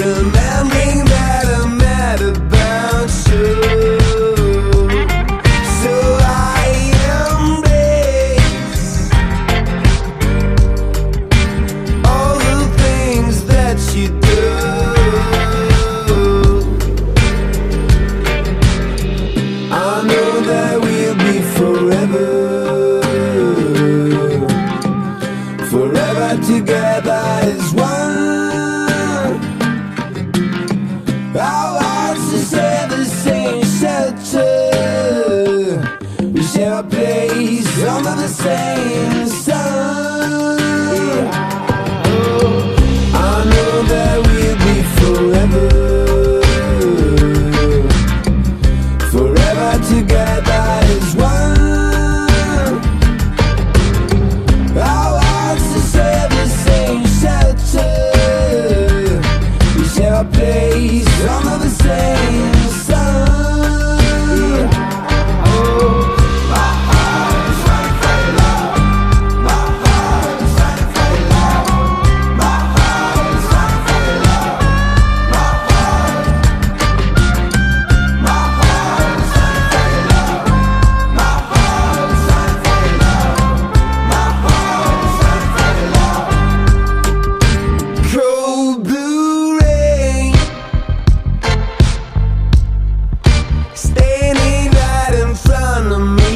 remembering that I'm mad about you. So I embrace all the things that you do. I know that we'll be forever together as one. Our hearts to share the same shelter. We share a place under the same sun. I know that we'll be forever together as one. Our hearts to share the same shelter. We share a place under the same sun. My heart is running for your love. My heart is running for your love. My heart is running for your love. My heart is running for your love. My heart is running for your love. My heart is running for your love. Cold blue rain standing right in front of me.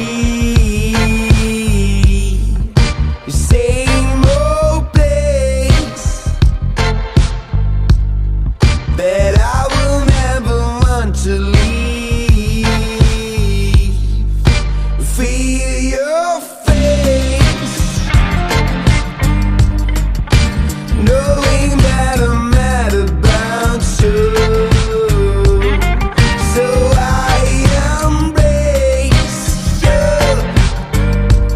The same old place that I will never want to leave. Feel your face, knowing that I'm mad about you. So I embrace you.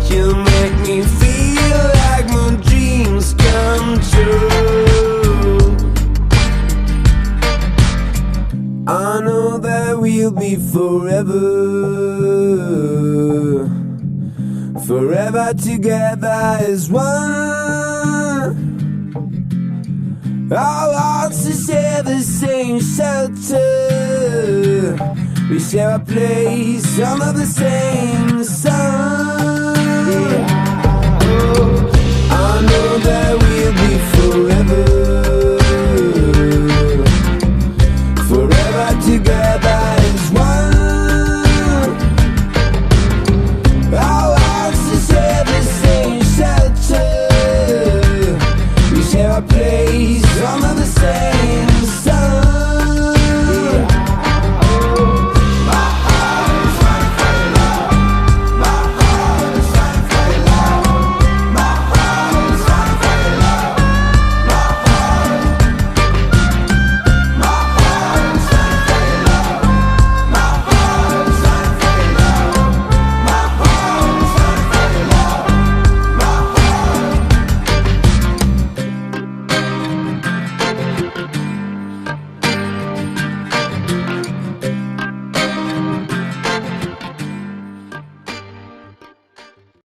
You make me feel like my dreams come true. I know that we'll be forever together as one. Our hearts to share the same shelter. We share a place under the same sun. I know that we'll be forever